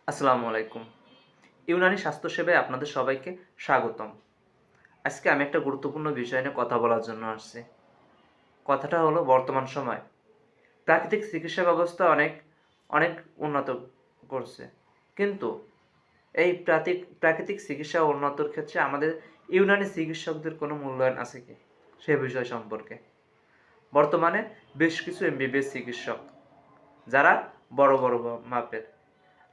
আসসালামু আলাইকুম। ইউনানি স্বাস্থ্যসেবায় আপনাদের সবাইকে স্বাগতম। আজকে আমি একটা গুরুত্বপূর্ণ বিষয় নিয়ে কথা বলার জন্য আসছি। কথাটা হলো বর্তমান সময় প্রাকৃতিক চিকিৎসা ব্যবস্থা অনেক অনেক উন্নত করছে। কিন্তু এই প্রাকৃতিক চিকিৎসা উন্নতর ক্ষেত্রে আমাদের ইউনানি চিকিৎসকদের কোনো মূল্যায়ন আছে কি? সে বিষয় সম্পর্কে। বর্তমানে বেশ কিছু এমবিবিএস চিকিৎসক যারা বড় বড় মাপের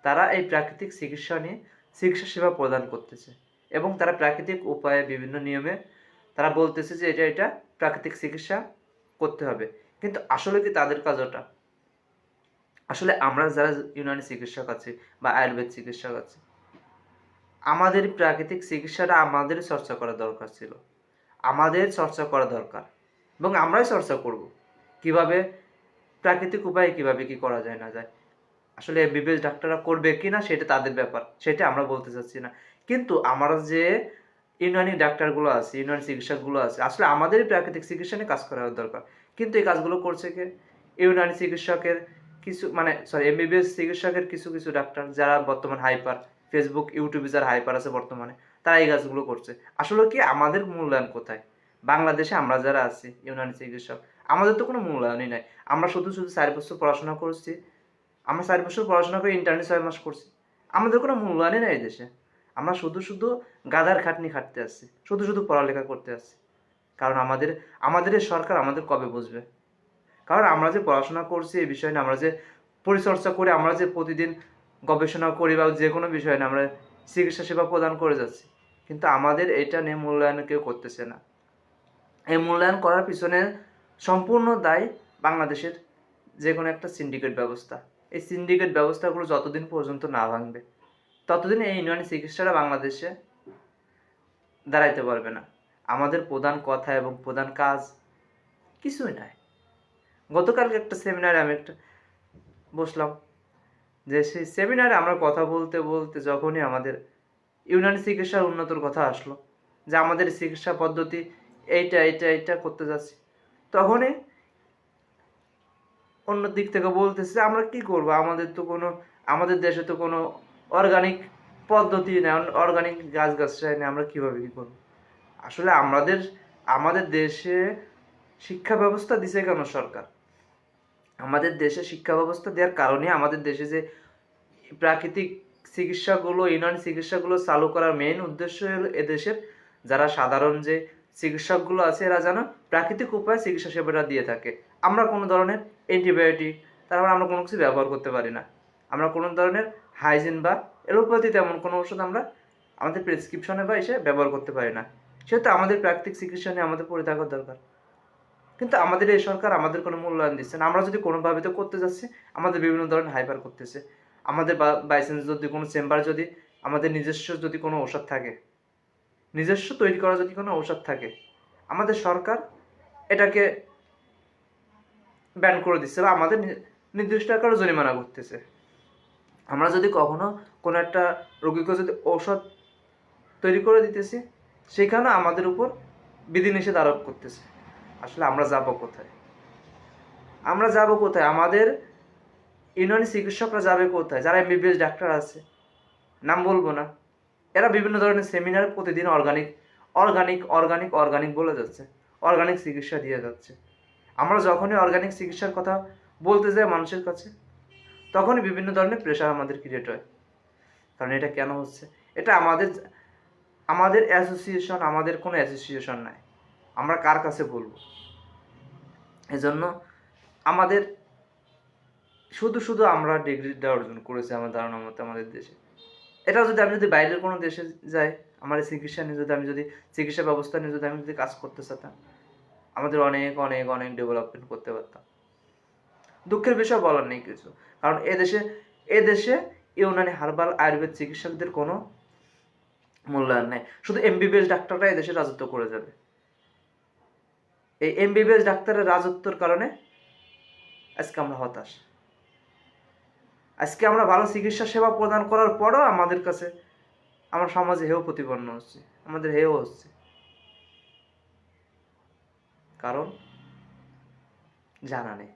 তারা এই প্রাকৃতিক চিকিৎসা নিয়ে চিকিৎসা সেবা প্রদান করতেছে এবং তারা প্রাকৃতিক উপায়ে বিভিন্ন নিয়মে তারা বলতেছে যে এটা এটা প্রাকৃতিক চিকিৎসা করতে হবে। কিন্তু আসলে কি তাদের কাজ ওটা? আসলে আমরা যারা ইউনানি চিকিৎসক আছি বা আয়ুর্বেদ চিকিৎসক আছি, আমাদের প্রাকৃতিক চিকিৎসাটা আমাদের চর্চা করা দরকার ছিল, আমাদের চর্চা করা দরকার এবং আমরাই চর্চা করব কিভাবে প্রাকৃতিক উপায়ে কিভাবে কি করা যায় না যায়। আসলে এমবিবিএস ডাক্তাররা করবে কি না সেটা তাদের ব্যাপার, সেটা আমরা বলতে চাচ্ছি না। কিন্তু আমরা যে ইউনানি ডাক্তারগুলো আছে, ইউনানি চিকিৎসকগুলো আছে, আসলে আমাদেরই প্রাকৃতিক চিকিৎসা নিয়ে কাজ করা দরকার। কিন্তু এই কাজগুলো করছে কে? ইউনানি চিকিৎসকের কিছু এমবিবিএস চিকিৎসকের কিছু কিছু ডাক্তার যারা বর্তমান হাইপার, ফেসবুক ইউটিউবে যারা হাইপার আছে বর্তমানে, তারা এই কাজগুলো করছে। আসলে কি আমাদের মূল্যায়ন কোথায়? বাংলাদেশে আমরা যারা আছি ইউনানি চিকিৎসক, আমাদের তো কোনো মূল্যায়নই নাই। আমরা শুধু শুধু 4 বছর পড়াশোনা করছি, আমরা 4 বছর পড়াশোনা করে ইন্টার্নে 6 মাস করছি, আমাদের কোনো মূল্যায়নই নেই এই দেশে। আমরা শুধু শুধু গাধার খাটনি খাটতে আসছি, শুধু শুধু পড়ালেখা করতে আসছি। কারণ আমাদের আমাদের এই সরকার আমাদের কবে বুঝবে? কারণ আমরা যে পড়াশোনা করছি এই বিষয় নিয়ে, আমরা যে পরিচর্যা করি, আমরা যে প্রতিদিন গবেষণা করি বা যে কোনো বিষয় নিয়ে আমরা চিকিৎসা সেবা প্রদান করে যাচ্ছি, কিন্তু আমাদের এটা নিয়ে মূল্যায়ন কেউ করতেছে না। এই মূল্যায়ন করার পিছনে সম্পূর্ণ দায় বাংলাদেশের যে কোনো একটা সিন্ডিকেট ব্যবস্থা। এই সিন্ডিকেট ব্যবস্থাগুলো যতদিন পর্যন্ত না ভাঙবে ততদিন এই ইউনানি চিকিৎসাটা বাংলাদেশে দাঁড়াইতে পারবে না। আমাদের প্রধান কথা এবং প্রধান কাজ কিছুই নাই। গতকালকে একটা সেমিনারে আমি একটা বসলাম, যে সেই সেমিনারে আমরা কথা বলতে বলতে যখনই আমাদের ইউনানি চিকিৎসার উন্নতর কথা আসলো, যে আমাদের চিকিৎসা পদ্ধতি এইটা এইটা এইটা করতে যাচ্ছি, তখনই অন্য দিক থেকে বলতেছে আমরা কি করব, আমাদের দেশে তো কোনো অর্গানিক পদ্ধতি নেই, অর্গানিক গাছগাছরা নেই, আমরা কিভাবে কি করব? আসলে আমাদের দেশে শিক্ষা ব্যবস্থা দিছে কেন সরকার? আমাদের দেশে শিক্ষা ব্যবস্থা দেওয়ার কারণে আমাদের দেশে যে প্রাকৃতিক চিকিৎসাগুলো, ইউনানি চিকিৎসাগুলো চালু করার মেইন উদ্দেশ্য হলো এদেশের যারা সাধারণ যে চিকিৎসকগুলো আছে এরা যেন প্রাকৃতিক উপায়ে চিকিৎসা সেবাটা দিয়ে থাকে। আমরা কোনো ধরনের অ্যান্টিবায়োটিক, তারপর আমরা কোনো কিছু ব্যবহার করতে পারি না। আমরা কোনো ধরনের হাইজিন বা এলোপ্যাথি তেমন কোনো ওষুধ আমরা আমাদের প্রেসক্রিপশনে বা এসে ব্যবহার করতে পারি না। সেহেতু আমাদের প্রাকৃতিক চিকিৎসা নিয়ে আমাদের পড়ে থাকা দরকার। কিন্তু আমাদের এই সরকার আমাদের কোনো মূল্যায়ন দিচ্ছে না। আমরা যদি কোনোভাবে তো করতে যাচ্ছি, আমাদের বিভিন্ন ধরনের হাইপার করতেছে। আমাদের বাইচান্স যদি কোনো চেম্বার, যদি আমাদের নিজস্ব যদি কোনো ঔষধ থাকে, নিজস্ব তৈরি করা যদি কোনো ঔষধ থাকে, আমাদের সরকার এটাকে ব্যান করে দিচ্ছে বা আমাদের নির্দিষ্ট আকারে জরিমানা করতেছে। আমরা যদি কখনো কোনো একটা রোগীকে যদি ঔষধ তৈরি করে দিতেছি, সেখানে আমাদের উপর বিধিনিষেধ আরোপ করতেছে। আসলে আমরা যাবো কোথায়? আমরা যাব কোথায়? আমাদের ইউনানি চিকিৎসকরা যাবে কোথায়? যারা এমবিবিএস ডাক্তার আছে, নাম বলবো না, এরা বিভিন্ন ধরনের সেমিনার প্রতিদিন অর্গানিক অর্গানিক অর্গানিক অর্গানিক বলে যাচ্ছে, অর্গানিক চিকিৎসা দিয়ে যাচ্ছে। আমরা যখনই অর্গানিক চিকিৎসার কথা বলতে যাই মানুষের কাছে, তখনই বিভিন্ন ধরনের প্রেশার আমাদের ক্রিয়েট হয়। কারণ এটা কেন হচ্ছে? এটা আমাদের আমাদের অ্যাসোসিয়েশন, আমাদের কোনো অ্যাসোসিয়েশন নাই। আমরা কার কাছে বলবো? এজন্য আমাদের শুধু শুধু আমরা ডিগ্রিটা অর্জন করেছি আমার ধারণা মতো আমাদের দেশে। এটা যদি আমি যদি বাইরের কোনো দেশে যাই, আমার চিকিৎসা নিয়ে যদি আমি যদি চিকিৎসা ব্যবস্থা নিয়ে যদি আমি যদি কাজ করতে চাইতাম, আমাদের অনেক অনেক অনেক ডেভেলপমেন্ট করতে পারতাম। দুঃখের বিষয় বলার নেই কিছু, কারণ এদেশে ইউনানি হার্বাল আয়ুর্বেদ চিকিৎসকদের কোনো মূল্যায়ন নেই। শুধু এমবিবিএস ডাক্তাররা এদেশে রাজত্ব করে যাবে। এই এমবিবিএস ডাক্তারের রাজত্বর কারণে আজকে আমরা হতাশ। আজকে আমরা ভালো চিকিৎসা সেবা প্রদান করার পরও আমাদের কাছে আমার সমাজে হেয় প্রতিপন্ন হচ্ছে, আমাদের হেয় হচ্ছে। কারণ জানা নেই,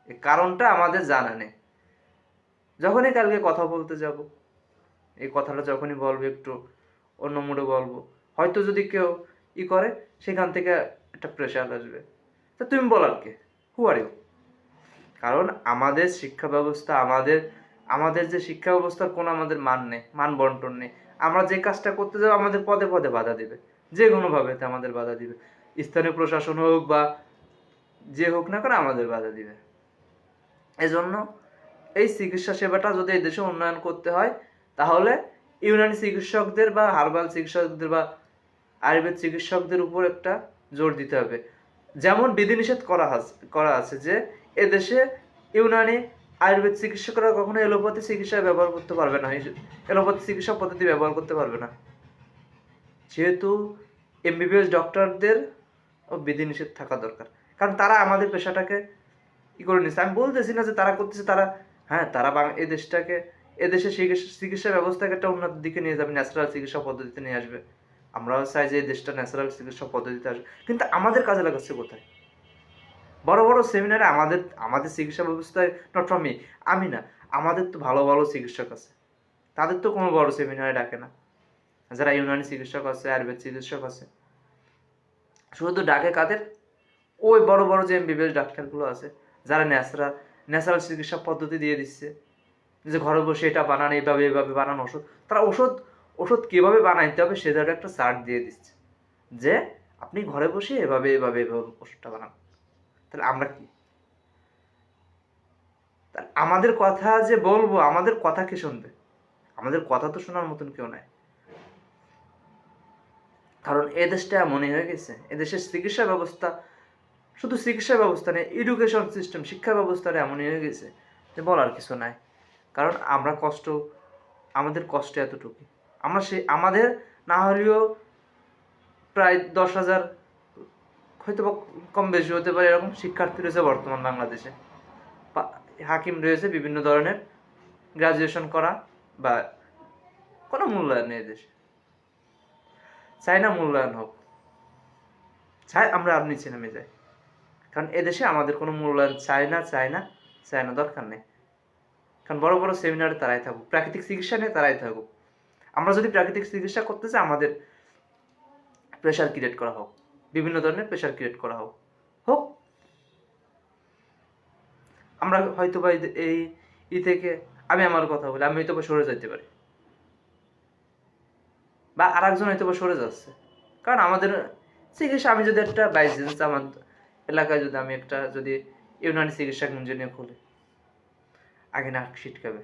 এই কারণটা আমাদের জানা নেই। যখনই কালকে কথা বলতে যাব, এই কথাটা যখনই বলবো একটু অন্য মুডে বলবো, হয়তো যদি কেউ করে সেখান থেকে একটা প্রেশার আসবে। তা তুমি বলার কে? হু আর ইউ? কারণ আমাদের শিক্ষা ব্যবস্থা, আমাদের যে শিক্ষা ব্যবস্থার কোনো আমাদের মান নেই, মান বন্টন নেই। আমরা যে কাজটা করতে যাবো আমাদের পদে পদে বাধা দিবে, যে কোনোভাবে আমাদের বাধা দিবে। স্থানীয় প্রশাসন হোক বা যে হোক না কেন আমাদের বাধা দিবে। এজন্য এই চিকিৎসা সেবাটা যদি এই দেশে উন্নয়ন করতে হয়, তাহলে ইউনানি চিকিৎসকদের বা হার্বাল চিকিৎসকদের বা আয়ুর্বেদ চিকিৎসকদের উপর একটা জোর দিতে হবে। যেমন বিধিনিষেধ করা আছে যে এদেশে ইউনানি আয়ুর্বেদ চিকিৎসকরা কখনো এলোপ্যাথি চিকিৎসা ব্যবহার করতে পারবে না, এলোপ্যাথি চিকিৎসা পদ্ধতি ব্যবহার করতে পারবে না, যেহেতু এমবিবিএস ডক্টরদের বিধিনিষেধ থাকা দরকার। কারণ তারা আমাদের পেশাটাকে করে নিচ্ছে। আমি বলতেছি না যে তারা করতেছে, তারা তারা এদেশে চিকিৎসা ব্যবস্থাকে একটা উন্নত দিকে নিয়ে যাবে, ন্যাচারাল চিকিৎসা পদ্ধতিতে নিয়ে আসবে। আমরাও চাই যে এই দেশটা ন্যাচারাল চিকিৎসা পদ্ধতিতে আসবে, কিন্তু আমাদের কাজে লাগাচ্ছে কোথায়? বড় বড় সেমিনারে আমাদের চিকিৎসা ব্যবস্থায়, নট ফর মি, আমি না, আমাদের তো ভালো ভালো চিকিৎসক আছে, তাদের তো কোনো বড় সেমিনারে ডাকে না। যারা ইউনানি চিকিৎসক আছে, আয়ুর্বেদ চিকিৎসক আছে, শুধু ডাকে কাদের? ওই বড় বড় যে এমবিবিএস ডাক্তারগুলো আছে, যারা ন্যাচারাল চিকিৎসা পদ্ধতি দিয়ে দিচ্ছে, যে ঘরে বসে এটা বানান, এইভাবে বানানো ওষুধ। তারা ওষুধ কিভাবে বানাইতে হবে সেটার একটা চার্ট দিয়ে দিচ্ছে, যে আপনি ঘরে বসে এভাবে ওষুধটা বানান। তাহলে আমরা কি? আমাদের কথা যে বলবো, আমাদের কথা কে শুনবে? আমাদের কথা তো শোনার মতন কেউ নাই। কারণ এদেশটা এমনই হয়ে গেছে, এদেশের চিকিৎসা ব্যবস্থা, শুধু চিকিৎসা ব্যবস্থা নেই, এডুকেশন সিস্টেম, শিক্ষা ব্যবস্থাটা এমনই হয়ে গেছে যে বলার কিছু নাই। কারণ আমাদের কষ্ট এতটুকু, আমাদের না হলেও প্রায় 10,000, হয়তো কম বেশি হতে পারে, এরকম শিক্ষার্থী রয়েছে বর্তমান বাংলাদেশে। হাকিম রয়েছে বিভিন্ন ধরনের, গ্রাজুয়েশন করা বা কোনো মূল্যায়ন নেই দেশে। চাই না মূল্যায়ন হোক, চাই আমরা আর নিচে নেমে যাই। কারণ এদেশে আমাদের কোনো মূল্যায়ন চাই না, দরকার নেই। কারণ বড় বড় সেমিনারে তারাই থাকুক, প্রাকৃতিক চিকিৎসা নিয়ে তারাই থাকুক। আমরা যদি প্রাকৃতিক চিকিৎসা করতে চাই, আমাদের প্রেশার ক্রিয়েট করা হোক, বিভিন্ন ধরনের প্রেশার ক্রিয়েট করা হোক। আমরা হয়তো বা এই থেকে, আমি আমার কথা বলি, আমি হয়তো বা সরে যেতে পারি, বা আর একজন হয়তো বা সরে যাচ্ছে। কারণ আমাদের চিকিৎসা, আমি যদি একটা বাইসেন্স আমার এলাকায় যদি আমি যদি ইউনানি চিকিৎসা ইঞ্জিনিয়ার খুলি, আগে না ছিটকাবে,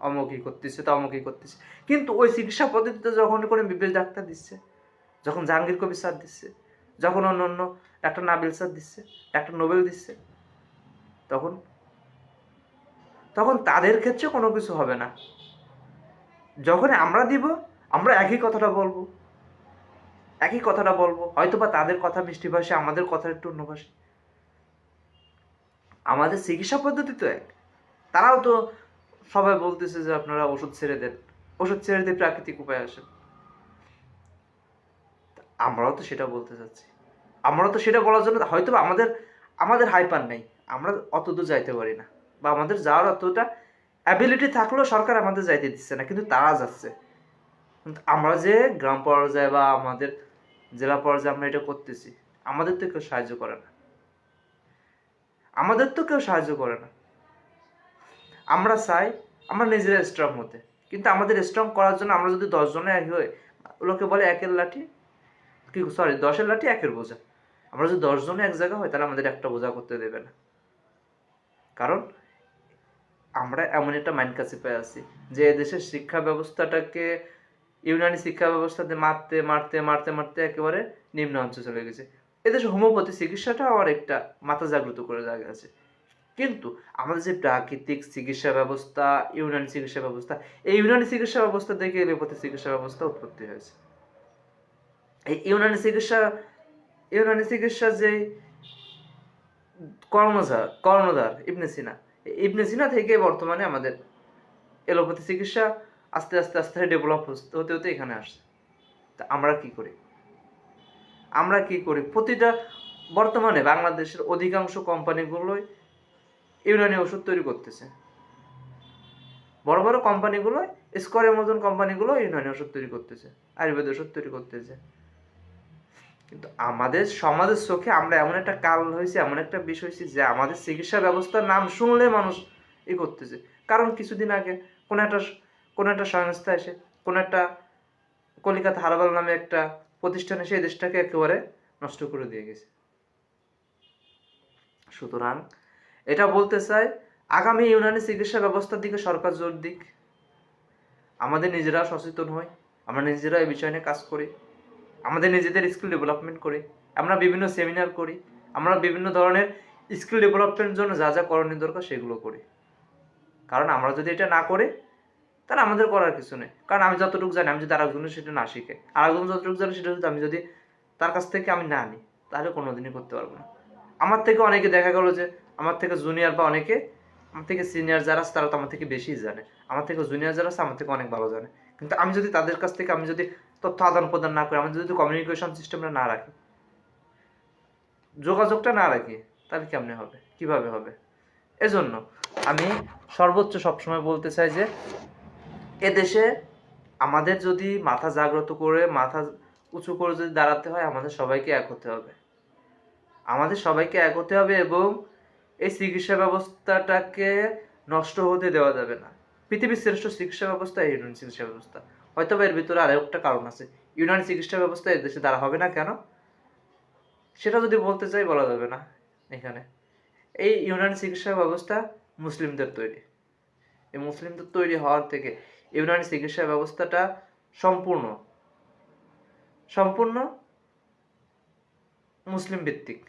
অমুকই করতেছে, তমুকই করতেছে। কিন্তু ওই চিকিৎসা পদ্ধতিতে যখন কোনো বিবেশ ডাক্তার দিচ্ছে, যখন জাহাঙ্গীর কবির স্যার দিচ্ছে, যখন অন্য ডাক্তার নাবিল স্যার দিচ্ছে, ডাক্তার নোবেল দিচ্ছে, তখন তাদের ক্ষেত্রে কোনো কিছু হবে না। যখন আমরা দিব, আমরা একই কথাটা বলবো, হয়তো বা তাদের কথা মিষ্টি ভাষে, আমাদের কথা একটু অন্য ভাষে। আমাদের চিকিৎসা পদ্ধতি তো এক। তারাও তো সবাই বলতেছে যে আপনারা ওষুধ ছেড়ে দিয়ে প্রাকৃতিক উপায় আসেন। আমরাও তো সেটা বলতে চাচ্ছি, আমরাও তো সেটা বলার জন্য হয়তো আমাদের হাইপার নেই, আমরা অত দূর যাইতে পারি না, বা আমাদের যাওয়ার অতটা অ্যাবিলিটি থাকলেও সরকার আমাদের যাইতে দিচ্ছে না, কিন্তু তারা যাচ্ছে। কিন্তু আমরা যে গ্রাম পর্যায়ে বা আমাদের জেলা পর্যায়ে আমরা এটা করতেছি, আমাদের তো কেউ সাহায্য করে না, আমরা চাই আমরা নিজেরা স্ট্রং হতে, কিন্তু আমাদের স্ট্রং করার জন্য আমরা যদি 10 জনে এক হই, লোকে বলে 10 লাঠি 1 বোঝা। আমরা যদি 10 জনে এক জায়গা হয়, তাহলে আমাদের একটা বোঝা করতে দেবে না। কারণ আমরা এমন একটা মাইন্ড কাছে পেয়ে আছি যে এদেশের শিক্ষা ব্যবস্থাটাকে ইউনানি শিক্ষা ব্যবস্থাতে মারতে একেবারে নিম্ন অঞ্চলে চলে গেছে। এদেশে হোমিওপ্যাথি চিকিৎসাটা আবার একটা মাথা জাগ্রত করে গেছে। কিন্তু আমাদের যে প্রাকৃতিক চিকিৎসা ব্যবস্থা, ইউনানি চিকিৎসা ব্যবস্থা, এই ইউনানি চিকিৎসা ব্যবস্থা থেকে এলোপ্যাথি চিকিৎসা ব্যবস্থা উৎপত্তি হয়েছে। এই ইউনানি চিকিৎসা যে কর্ণধার ইবনে সিনা থেকে বর্তমানে আমাদের এলোপ্যাথি চিকিৎসা আস্তে আস্তে ডেভেলপ হতে এখানে আসছে। তা আমরা কি করি? প্রতিটা বর্তমানে বাংলাদেশের অধিকাংশ কোম্পানিগুলোই ইউনানি ওষুধ তৈরি করতেছে। বড় বড় কোম্পানিগুলো, স্কোয়ারের মতন কোম্পানিগুলো ইউনানি ওষুধ তৈরি করতেছে, আয়ুর্বেদ ওষুধ তৈরি করতেছে। কিন্তু আমাদের সমাজের চোখে আমরা এমন একটা কাল হয়েছি, এমন একটা বিষয় হয়েছি যে আমাদের চিকিৎসা ব্যবস্থার নাম শুনলে মানুষ করতেছে। কারণ কিছুদিন আগে কোনো একটা সংস্থা এসে, কোনো একটা কলিকাতা হারবাল নামে একটা প্রতিষ্ঠান এসে এই দেশটাকে একেবারে নষ্ট করে দিয়ে গেছে। সুতরাং এটা বলতে চাই, আগামী ইউনানি চিকিৎসা ব্যবস্থার দিকে সরকার জোর দিক, আমাদের নিজেরা সচেতন হই, আমরা নিজেরা এই বিষয় নিয়ে কাজ করি, আমাদের নিজেদের স্কিল ডেভেলপমেন্ট করি, আমরা বিভিন্ন সেমিনার করি, আমরা বিভিন্ন ধরনের স্কিল ডেভেলপমেন্টের জন্য যা যা করণীয় দরকার সেগুলো করি। কারণ আমরা যদি এটা না করি তাহলে আমাদের করার কিছু নেই। কারণ আমি যতটুকু জানি, আমি যদি আরেকজনের সেটা না শিখে, আরেকজন যতটুকু জানি সেটা যদি আমি যদি তার কাছ থেকে আমি না নিই, তাহলে কোনোদিনই করতে পারবো না। আমার থেকে অনেকে দেখা গেল যে আমার থেকে জুনিয়র বা অনেকে আমার থেকে সিনিয়র যারা আছে তারা তো আমার থেকে বেশি জানে, আমার থেকে জুনিয়র যারা আছে আমার থেকে অনেক ভালো জানে। কিন্তু আমি যদি তাদের কাছ থেকে আমি যদি তথ্য আদান প্রদান না করি, আমি যদি কমিউনিকেশন সিস্টেমটা না রাখি, যোগাযোগটা না রাখি, তাহলে কেমনে হবে, কিভাবে হবে? এজন্য আমি সর্বোচ্চ সবসময় বলতে চাই যে এদেশে আমাদের যদি মাথা জাগ্রত করে, মাথা উঁচু করে যদি দাঁড়াতে হয়, আমাদের সবাইকে এক হতে হবে, আমাদের সবাইকে এক হতে হবে। এবং এই চিকিৎসা ব্যবস্থাটাকে নষ্ট হতে দেওয়া যাবে না। পৃথিবীর শ্রেষ্ঠ চিকিৎসা ব্যবস্থা এই ইউনানি চিকিৎসা ব্যবস্থা। হয়তো এর ভিতরে আরও একটা কারণ আছে, ইউনানি চিকিৎসা ব্যবস্থা এই দেশে দ্বারা হবে না কেন, সেটা যদি বলতে চাই বলা যাবে না এখানে। এই ইউনানি চিকিৎসা ব্যবস্থা মুসলিমদের তৈরি। এই মুসলিমদের তৈরি হওয়ার থেকে ইউনানি চিকিৎসা ব্যবস্থাটা সম্পূর্ণ সম্পূর্ণ মুসলিম ভিত্তিক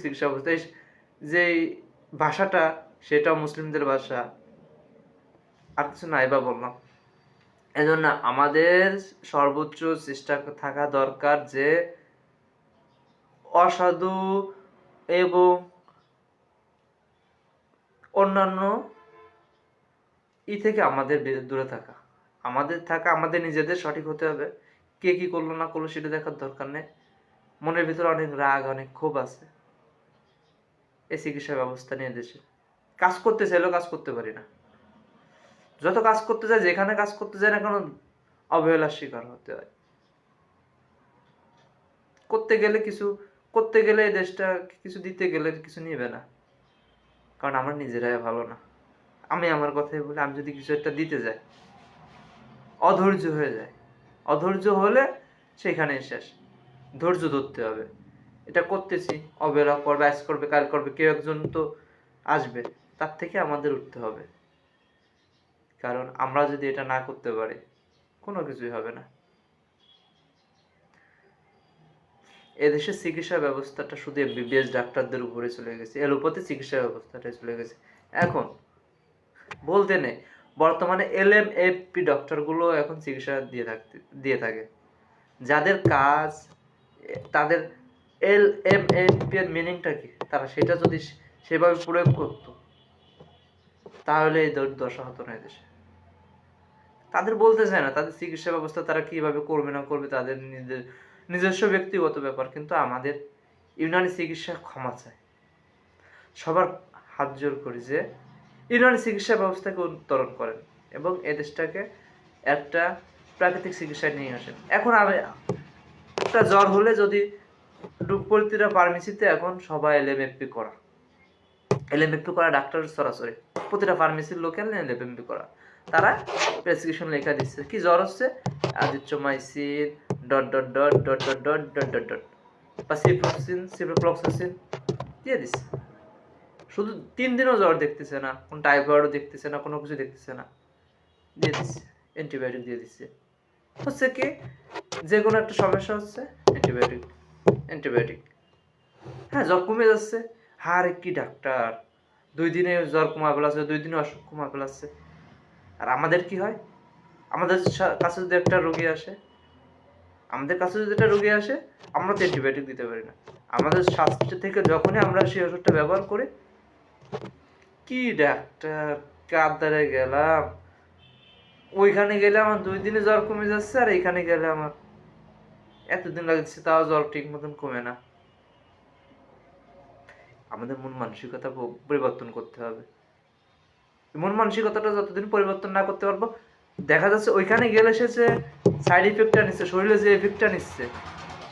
চিকিৎসা ব্যবস্থা। যে ভাষাটা সেটাও মুসলিমদের ভাষা, আর কিছু নাই বা বললাম। এজন্য আমাদের সর্বোচ্চ চেষ্টা থাকা দরকার যে অসাধু এবং অন্যান্য থেকে আমাদের দূরে থাকা, আমাদের নিজেদের সঠিক হতে হবে। কে কি করলো না করলো সেটা দেখার দরকার নেই। মনের ভিতরে অনেক রাগ, অনেক ক্ষোভ আছে এই চিকিৎসা ব্যবস্থা নিয়ে। দেশে কাজ করতে চাইলেও কাজ করতে পারি না। যত কাজ করতে যায়, যেখানে কাজ করতে যায় না কেন, অবহেলার শিকার হতে হয়। করতে গেলে এই দেশটা কিছু দিতে গেলে কিছু নিবে না, কারণ আমরা নিজেরাই ভালো না। আমি আমার কথাই বলি, আমি যদি কিছু একটা দিতে যাই, অধৈর্য হয়ে যায়, অধৈর্য হলে সেখানেই শেষ। ধৈর্য ধরতে হবে। এটা করতেছি, অবহেলা করবে, আজ করবে, কাল করবে, কেউ একজন তো আসবে, তার থেকে আমাদের উঠতে হবে। কারণ আমরা যদি এটা না করতে পারি, কোনো কিছুই হবে না। এদেশের চিকিৎসা ব্যবস্থাটা শুধু এমবিবিএস ডাক্তারদের উপরে চলে গেছে, এলোপ্যাথি চিকিৎসা ব্যবস্থাটা চলে গেছে। এখন বলতে নেই, বর্তমানে এলএমএফপি ডক্টরগুলো এখন চিকিৎসা দিয়ে থাকে, যাদের কাজ, তাদের এলএমএফপি এর মিনিংটা কি, তারা সেটা যদি সেভাবে প্রয়োগ করতো, তাহলে এই দশা হতো না এদেশে। তাদের বলতে চায় না, তাদের চিকিৎসা ব্যবস্থা তারা কিভাবে করবে না করবে তাদের নিজস্ব ব্যক্তিগত ব্যাপার। কিন্তু আমাদের ইউনানি চিকিৎসা ক্ষমা চায়, সবার হাত জোর করি যে ইউনানি চিকিৎসা ব্যবস্থাকে উত্তরণ করেন এবং এ দেশটাকে একটা প্রাকৃতিক চিকিৎসায় নিয়ে আসেন। এখন আমি একটা জ্বর হলে যদি প্রতিটা ফার্মেসিতে এখন সবাই এলএমএফপি করা ডাক্তার সরাসরি প্রতিটা ফার্মেসির লোকাল এলএমএফপি করা, তারা প্রেসক্রিপশন লেখা দিচ্ছে, কি জ্বর হচ্ছে, azithromycin dot dot dot dot dot dot dot dot dot বা সিপ্রোফ্লক্সাসিন দিয়ে দিচ্ছে। শুধু 3 দিনও জ্বর দেখতেছে না, কোনো টাইফয়েডও দেখতেছে না, কোনো কিছু দেখতেছে না, দিয়ে দিচ্ছে, অ্যান্টিবায়োটিক দিয়ে দিচ্ছে। হচ্ছে কি, যে কোনো একটা সমস্যা হচ্ছে, অ্যান্টিবায়োটিক। হ্যাঁ, জ্বর কমে যাচ্ছে। আরে কি ডাক্তার, 2 দিনে জ্বর কমা ফেলাচ্ছে, 2 দিনে অসুখ কমা ফেলাচ্ছে। আর আমাদের কি হয়, আমাদের কাছে যদি একটা রোগী আসে, আমরা তো অ্যান্টিবায়োটিক দিতে পারি না। আমাদের স্বাস্থ্য থেকে যখনই আমরা সেই ওষুধটা ব্যবহার করি, কি ডাক্তার, কার দ্বারা গেলাম, ওইখানে গেলে আমার 2 দিনে জ্বর কমে যাচ্ছে, আর এইখানে গেলে আমার এতদিন লাগছে, তাও জ্বর ঠিক মতন কমে না। আমাদের মন মানসিকতা পরিবর্তন করতে হবে মন মানসিকতাটা যতদিন পরিবর্তন না করতে পারবো, দেখা যাচ্ছে ওইখানে গেলে সে যে সাইড ইফেক্টটা নিচ্ছে, শরীরে যে এফেক্টটা নিচ্ছে,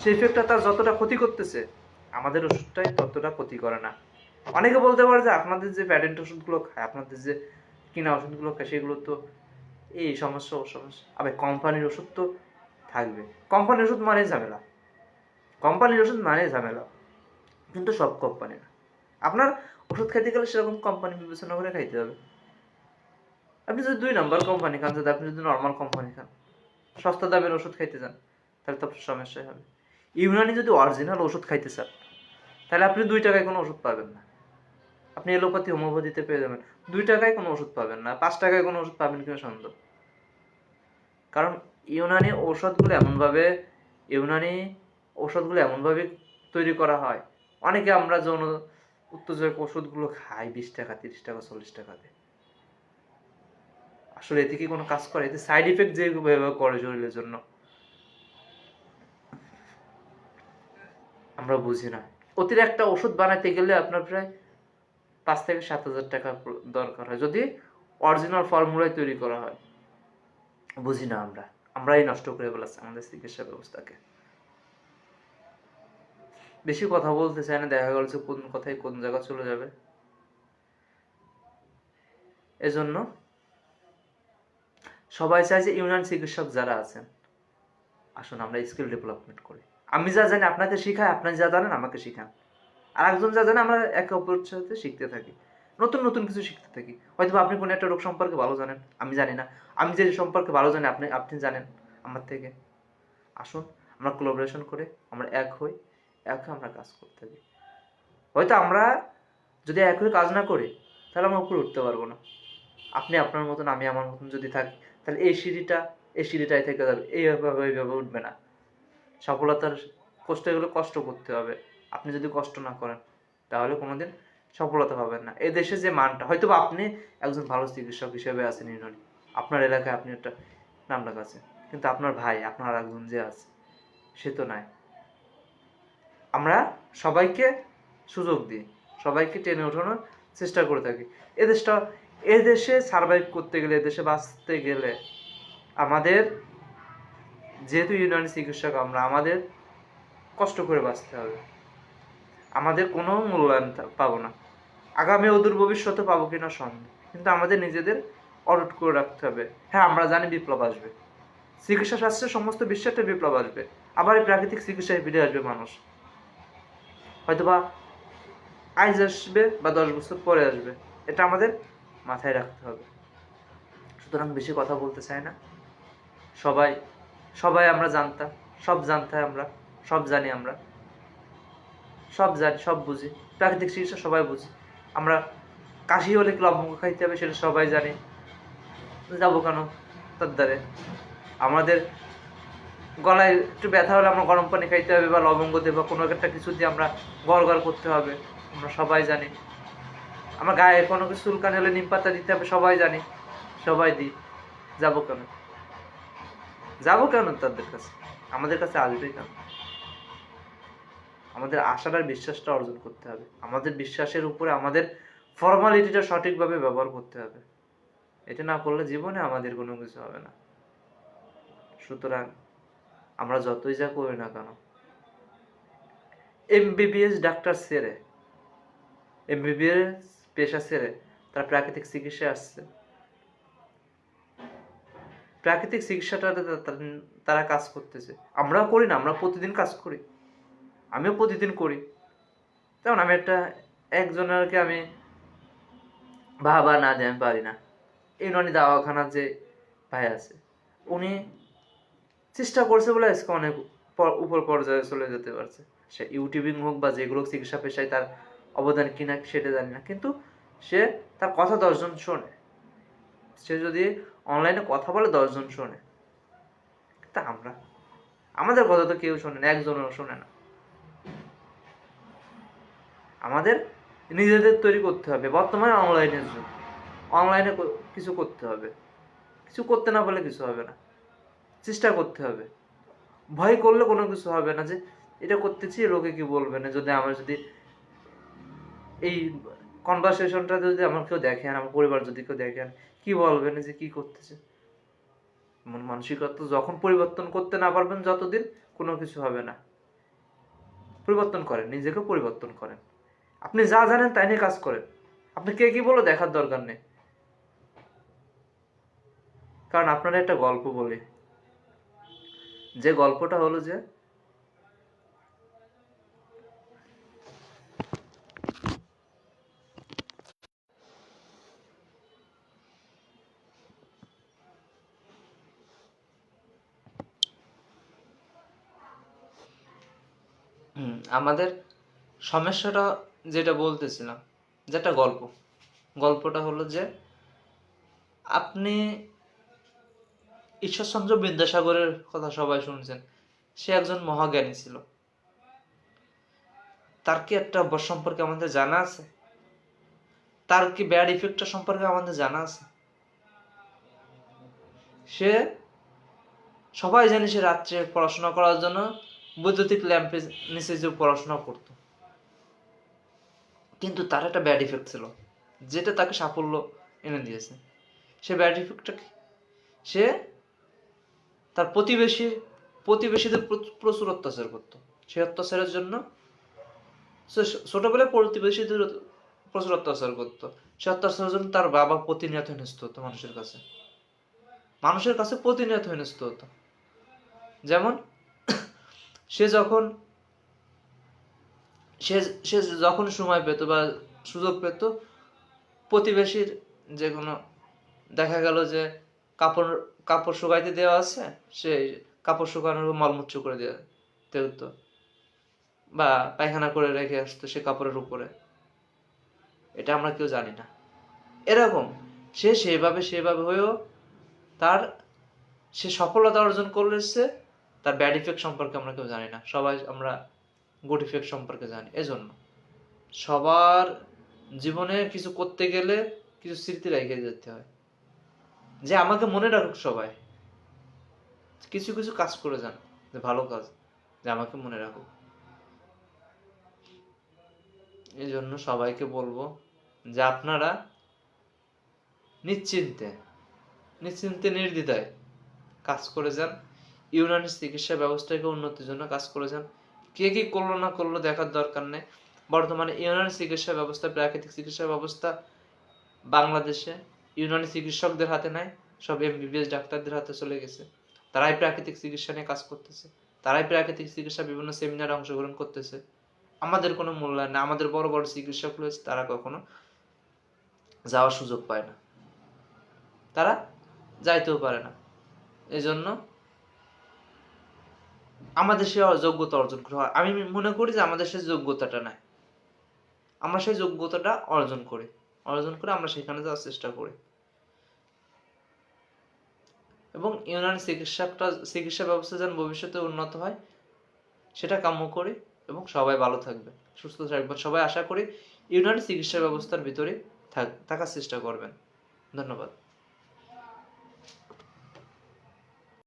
সেই ইফেক্টটা তার যতটা ক্ষতি করতেছে, আমাদের ওষুধটাই ততটা ক্ষতি করে না। অনেকে বলতে পারে যে আপনাদের যে প্যাটেন্ট ওষুধগুলো খায়, আপনাদের যে কিনা ওষুধগুলো খায়, সেগুলো তো এই সমস্যা ও সমস্যা। আবার কোম্পানির ওষুধ তো থাকবে, কোম্পানির ওষুধ মানে ঝামেলা, কোম্পানির ওষুধ মানে ঝামেলা, কিন্তু সব কোম্পানি না। আপনার ওষুধ খাইতে গেলে সেরকম কোম্পানি বিবেচনা করে খাইতে হবে। আপনি যদি 2 নম্বর কোম্পানি খান, যদি আপনি যদি নর্মাল কোম্পানি খান, সস্তা দামের ওষুধ খাইতে চান, তাহলে তো আপনার সমস্যাই হবে। ইউনানি যদি অরিজিনাল ওষুধ খাইতে চান, তাহলে আপনি 2 টাকায় কোনো ওষুধ পাবেন না। আপনি এলোপ্যাথি হোমিওপ্যাথিতে পেয়ে যাবেন, 2 টাকায় কোনো ওষুধ পাবেন না, 5 টাকায় কোনো ওষুধ পাবেন কিনা সন্দেহ। কারণ ইউনানি ঔষধগুলো এমনভাবে তৈরি করা হয়। অনেকে আমরা যৌন উত্তেজক ওষুধগুলো খাই 20 টাকা, 30 টাকা, 40 টাকাতে। আসলে এতে কি কোনো কাজ করে? এতে সাইড ইফেক্ট যে করে শরীরের জন্য আমরা বুঝি না। অতিরিক্ত ওষুধ বানাইতে গেলে আপনার প্রায় 5 থেকে 7 হাজার টাকা দরকার হয়, যদি অরিজিনাল ফর্মুলায় তৈরি করা হয়। বুঝি না আমরাই নষ্ট করে ফেলাচ্ছি আমাদের চিকিৎসা ব্যবস্থাকে। বেশি কথা বলতে চাই না, দেখা গেল যে কোন কথায় কোন জায়গা চলে যাবে। এজন্য সবাই চায় যে ইউনানি চিকিৎসক যারা আছেন, আসুন আমরা স্কিল ডেভেলপমেন্ট করি। আমি যা জানি আপনাকে শিখাই, আপনি যা জানেন আমাকে শিখান, আর একজন যা জানে আমরা একে অপরের সাথে শিখতে থাকি, নতুন নতুন কিছু শিখতে থাকি। হয়তো আপনি কোনো একটা রোগ সম্পর্কে ভালো জানেন, আমি জানি না, আমি যে সম্পর্কে ভালো জানি আপনি জানেন আমার থেকে। আসুন আমরা কোলাবোরেশন করে আমরা এক হই, এক হয়ে আমরা কাজ করতে থাকি। হয়তো আমরা যদি এক হয়ে কাজ না করি, তাহলে আমরা উপরে উঠতে পারবো না। আপনি আপনার মতন, আমি আমার মতন যদি থাকি, তাহলে এই সিঁড়িটাই থেকে যাবে, এইভাবে উঠবে না। সফলতার গেলে কষ্ট করতে হবে। আপনি যদি কষ্ট না করেন, তাহলে কোনোদিন সফলতা পাবেন না। এই দেশে যে মানটা, হয়তো বা আপনি একজন ভালো চিকিৎসক হিসেবে আছেন ইউনানি, আপনার এলাকায় আপনি একটা নাম ডাক আছে, কিন্তু আপনার ভাই, আপনার একজন যে আছে, সে তো নাই। আমরা সবাইকে সুযোগ দিই, সবাইকে টেনে ওঠানোর চেষ্টা করে থাকি। এদেশে সার্ভাইভ করতে গেলে, এদেশে বাঁচতে গেলে আমাদের, যেহেতু ইউনানি চিকিৎসক আমাদের কষ্ট করে বাঁচতে হবে। আমাদের কোনো মূল্যায়ন পাবো না, আগামী অদূর ভবিষ্যতে পাবো কিনা সন্দেহ, কিন্তু আমাদের নিজেদের অটুট করে রাখতে হবে। হ্যাঁ, আমরা জানি বিপ্লব আসবে, চিকিৎসা শাস্ত্রের সমস্ত বিশ্বে একটা বিপ্লব আসবে, আবার এই প্রাকৃতিক চিকিৎসায় ফিরে আসবে মানুষ। হয়তোবা আজ আসবে বা 10 বছর পরে আসবে, এটা আমাদের মাথায় রাখতে হবে। সুতরাং বেশি কথা বলতে চাই না। সবাই আমরা জানতাম, সব আমরা সব জানি, আমরা সব জানি, সব বুঝি, প্রাকৃতিক চিকিৎসা সবাই বুঝি। আমরা কাশি হলে লবঙ্গ খাইতে হবে, সেটা সবাই জানি, যাবো কেন তার দ্বারে? আমাদের গলায় একটু ব্যথা হলে আমরা গরম পানি খাইতে হবে, বা লবঙ্গ দিয়ে বা কোনো একটা কিছু দিয়ে আমরা গড় করতে হবে, আমরা সবাই জানি। আমার গায়ে কোনো কিছু চুলকানি হলে নিম পাতা দিতে হবে, সবাই জানি, সবাই দিই। যাবো কেন তাদের কাছে? আমাদের কাছে আসবেই কেন? আমাদের আশার আর বিশ্বাসটা অর্জন করতে হবে। আমাদের বিশ্বাসের উপরে আমাদের ফর্মালিটিটা সঠিকভাবে ব্যবহার করতে হবে। এটা না করলে জীবনে আমাদের কোনো কিছু হবে না। সুতরাং আমরা যতই যা করি না কেন, এমবিবিএস ডাক্তার ছেড়ে, এমবিবিএস পেশা ছেড়ে তারা প্রাকৃতিক চিকিৎসায় আসছে। প্রাকৃতিক চিকিৎসাটাতে তারা কাজ করতেছে, আমরাও করি না? আমরা প্রতিদিন কাজ করি, আমিও প্রতিদিন করি। তেমন আমি একজনেরকে আমি বাবা না দিয়ে আমি পারি না। ইউনানি দাওয়াখানার যে ভাই আছে, উনি চেষ্টা করছে বলে আজকে অনেক উপর পর্যায়ে চলে যেতে পারছে। সে ইউটিউবিং হোক বা যেগুলো চিকিৎসা পেশায় তার অবদান কিনা সেটা জানি না, কিন্তু সে তার কথা 10 জন শোনে। সে যদি অনলাইনে কথা বলে 10 জন শোনে, তা আমাদের কথা তো কেউ শোনে না, একজনও শোনে না। আমাদের নিজেদের তৈরি করতে হবে। বর্তমানে অনলাইনের যুগ, অনলাইনে কিছু করতে হবে, কিছু করতে না বলে কিছু হবে না, চেষ্টা করতে হবে। ভয় করলে কোনো কিছু হবে না, যে এটা করতেছি লোকে কি বলবে না, যদি আমার যদি এই কনভারসেশনটা যদি আমার কেউ দেখেন, আমার পরিবার যদি কেউ দেখেন, কি বলবেন যে কি করতেছে? মন মানসিকতা যখন পরিবর্তন করতে না পারবেন যতদিন, কোনো কিছু হবে না। পরিবর্তন করেন, নিজেকে পরিবর্তন করেন। আপনি যা জানেন তাই নিয়ে কাজ করেন। আপনি কে কি বলে দেখার দরকার নেই। কারণ আপনারা একটা গল্প বলি, যে গল্পটা হলো যে আমাদের সমস্যাটা যেটা বলতেছিলাম, যেটা গল্পটা হলো যে আপনি ঈশ্বরচন্দ্র বিদ্যাসাগরের কথা সবাই শুনছেন। সে একজন মহাজ্ঞানী ছিল। তার কি একটা অভ্যাস সম্পর্কে আমাদের জানা আছে? তার কি ব্যাড ইফেক্টটা সম্পর্কে আমাদের জানা আছে? সে সবাই জানি সে রাত্রে পড়াশোনা করার জন্য বৈদ্যুতিক ল্যাম্পের নিচে যে পড়াশোনা করতো, কিন্তু তার একটা ব্যাড ইফেক্ট ছিল যেটা তাকে সাফল্য এনে দিয়েছে। সে ব্যাড ইফেক্টটা কি? সে তার প্রতিবেশীদের প্রচুর অত্যাচার করতো। সে অত্যাচারের জন্য সে ছোটবেলায় প্রতিবেশীদের প্রচুর অত্যাচার করতো। সে অত্যাচারের জন্য তার বাবা প্রতিনিয়ত হেনস্থ হতো মানুষের কাছে প্রতিনিয়ত হেনস্থ হতো। যেমন সে যখন সে সে যখন সময় পেত বা সুযোগ পেত, প্রতিবেশীর যে কোনো দেখা গেল যে কাপড় কাপড় শুকাইতে দেওয়া আছে, সে কাপড় শুকানোর মলমূত্র করে দেওয়া হতো, বা পায়খানা করে রেখে আসতো সে কাপড়ের উপরে। এটা আমরা কেউ জানি না। এরকম সে সেভাবে হয়েও তার সে সফলতা অর্জন করলেছে, তার ব্যাড ইফেক্ট সম্পর্কে আমরা কেউ জানি না। সবাই আমরা গুড ইফেক্ট সম্পর্কে জানি। এজন্য সবার জীবনে কিছু করতে গেলে কিছু স্মৃতি রেখে যেতে হয়, যে আমাকে মনে রাখুক সবাই। কিছু কিছু কাজ করে যান, যে ভালো কাজ, যে আমাকে মনে রাখুক। এই জন্য সবাইকে বলবো যে আপনারা নিশ্চিন্তে নির্দ্বিধায় কাজ করে যান। ইউনানি চিকিৎসা ব্যবস্থাকে উন্নতির জন্য কাজ করে যান। কে কি করলো না করলো দেখার দরকার নেই। বর্তমানে ইউনানি চিকিৎসা ব্যবস্থা, প্রাকৃতিক চিকিৎসা ব্যবস্থা বাংলাদেশে ইউনানি চিকিৎসকদের হাতে নাই, সব এমবিবিএস ডাক্তারদের হাতে চলে গেছে। তারাই প্রাকৃতিক চিকিৎসা নিয়ে কাজ করতেছে, তারাই প্রাকৃতিক চিকিৎসা বিভিন্ন সেমিনারে অংশগ্রহণ করতেছে। আমাদের কোনো মূল্যায়ন না। আমাদের বড় বড় চিকিৎসক রয়েছে, তারা কখনো যাওয়ার সুযোগ পায় না, তারা যাইতেও পারে না। এই জন্য আমাদের সে যোগ্যতা অর্জন করা হয়। আমি মনে করি যে আমাদের সে যোগ্যতাটা নাই, আমরা সেই যোগ্যতাটা অর্জন করে আমরা সেখানে যাওয়ার চেষ্টা করি, এবং ইউনানি চিকিৎসা ব্যবস্থা যেন ভবিষ্যতে উন্নত হয় সেটা কাম্য করি, এবং সবাই ভালো থাকবে, সুস্থ থাকবেন। সবাই আশা করি ইউনানি চিকিৎসা ব্যবস্থার ভিতরে থাকার চেষ্টা করবেন। ধন্যবাদ।